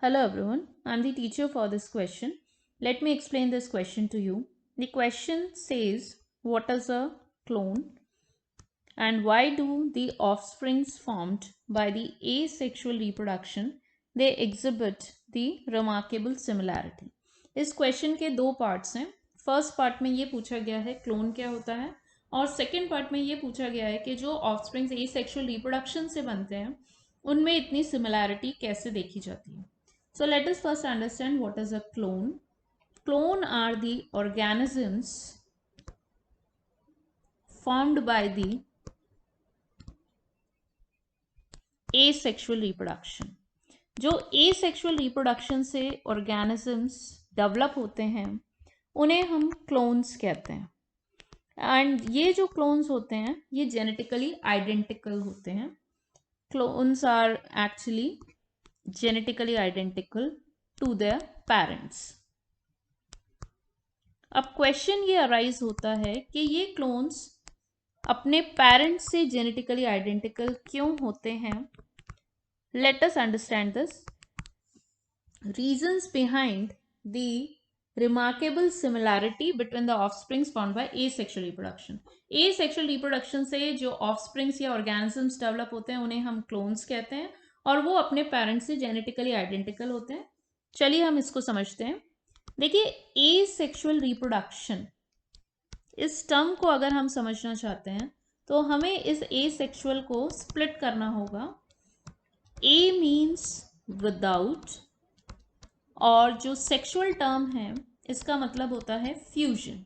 Hello everyone, I am the teacher for this question. Let me explain this question to you. The question says, what is a clone and why do the offsprings formed by the asexual reproduction they exhibit the remarkable similarity? इस question के दो parts हैं. First part में ये पूछा गया है clone क्या होता है और सेकेंड पार्ट में ये पूछा गया है कि जो ऑफस्प्रिंग्स एसेक्सुअल रिप्रोडक्शन से बनते हैं उनमें इतनी सिमिलैरिटी कैसे देखी जाती है. So let us first understand what is a clone. Clone are the organisms formed by the asexual reproduction. जो asexual reproduction से organisms develop होते हैं उन्हें हम clones कहते हैं. एंड ये जो clones होते हैं ये genetically identical होते हैं. Clones are actually genetically identical to their parents. अब क्वेश्चन ये अराइज होता है कि ये क्लोन्स अपने पेरेंट्स से जेनेटिकली आइडेंटिकल क्यों होते हैं. Let us understand this reasons behind the remarkable similarity between the offsprings found by asexual reproduction. Asexual reproduction से जो ऑफस्प्रिंग्स या ऑर्गेनिजम्स डेवलप होते हैं उन्हें हम क्लोन्स कहते हैं और वो अपने पेरेंट्स से जेनेटिकली आइडेंटिकल होते हैं. चलिए हम इसको समझते हैं. देखिए एसेक्सुअल रिप्रोडक्शन इस टर्म को अगर हम समझना चाहते हैं तो हमें इस एसेक्सुअल को स्प्लिट करना होगा. ए मीन्स विदाउट और जो सेक्सुअल टर्म है इसका मतलब होता है फ्यूजन.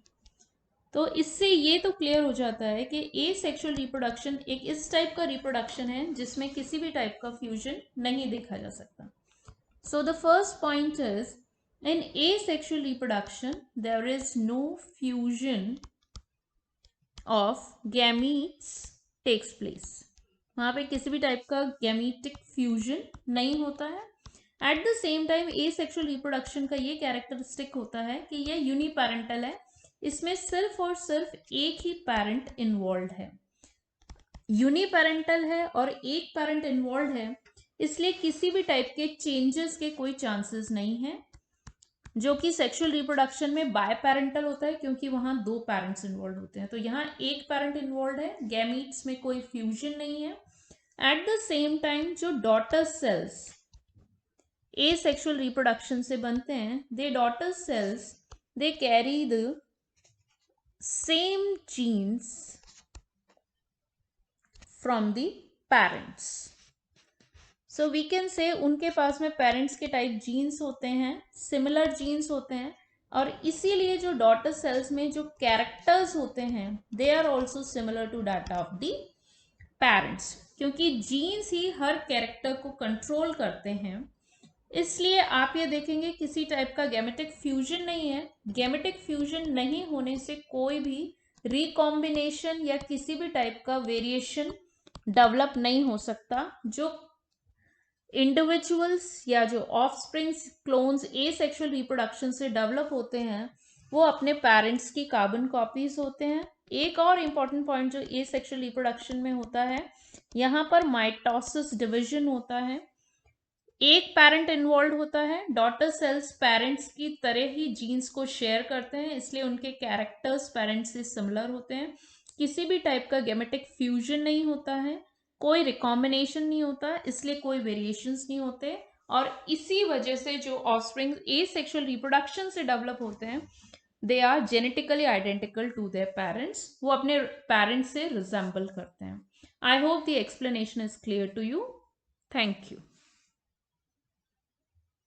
तो इससे ये तो क्लियर हो जाता है कि एसेक्सुअल रिप्रोडक्शन एक इस टाइप का रिप्रोडक्शन है जिसमें किसी भी टाइप का फ्यूजन नहीं देखा जा सकता. So the first point is in asexual reproduction there is no fusion of gametes takes place. वहाँ पे किसी भी टाइप का गैमेटिक फ्यूजन नहीं होता है. At the same time asexual reproduction का ये कैरेक्टरिस्टिक होता है कि ये यूनिपेरेंटल है. इसमें सिर्फ और सिर्फ एक ही पेरेंट इन्वॉल्व है. यूनिपेरेंटल है और एक पेरेंट इन्वॉल्व है इसलिए किसी भी टाइप के चेंजेस के कोई चांसेस नहीं है जो कि सेक्सुअल रिप्रोडक्शन में बाय पेरेंटल होता है क्योंकि वहां दो पेरेंट्स इन्वॉल्व होते हैं. तो यहाँ एक पेरेंट इन्वॉल्व है. गैमीट्स में कोई फ्यूजन नहीं है. एट द सेम टाइम जो डॉटर सेल्स एसेक्सुअल रिप्रोडक्शन से बनते हैं they daughter cells they carry the same genes from the parents. So we can say उनके पास में पेरेंट्स के टाइप जीन्स होते हैं, सिमिलर जीन्स होते हैं और इसीलिए जो डॉटर सेल्स में जो कैरेक्टर्स होते हैं they are also similar to that of the parents. क्योंकि जीन्स ही हर कैरेक्टर को कंट्रोल करते हैं इसलिए आप ये देखेंगे किसी टाइप का गैमेटिक फ्यूजन नहीं है. गैमेटिक फ्यूजन नहीं होने से कोई भी रिकॉम्बिनेशन या किसी भी टाइप का वेरिएशन डेवलप नहीं हो सकता. जो इंडिविजुअल्स या जो ऑफस्प्रिंग्स क्लोन्स एसेक्सुअल रिप्रोडक्शन से डेवलप होते हैं वो अपने पेरेंट्स की कार्बन कॉपीज होते हैं. एक और इम्पॉर्टेंट पॉइंट जो एसेक्सुअल रिप्रोडक्शन में होता है यहाँ पर माइटोसिस डिवीजन होता है. एक पेरेंट इन्वॉल्व होता है. डॉटर सेल्स पेरेंट्स की तरह ही जीन्स को शेयर करते हैं इसलिए उनके कैरेक्टर्स पेरेंट्स से सिमिलर होते हैं. किसी भी टाइप का गेमेटिक फ्यूजन नहीं होता है. कोई रिकॉम्बिनेशन नहीं होता इसलिए कोई वेरिएशंस नहीं होते और इसी वजह से जो ऑफस्प्रिंग एसेक्सुअल रिप्रोडक्शन से डेवलप होते हैं they are genetically identical to their parents. वो अपने पेरेंट्स से रिजेंबल करते हैं. I hope the explanation is clear to you. Thank you.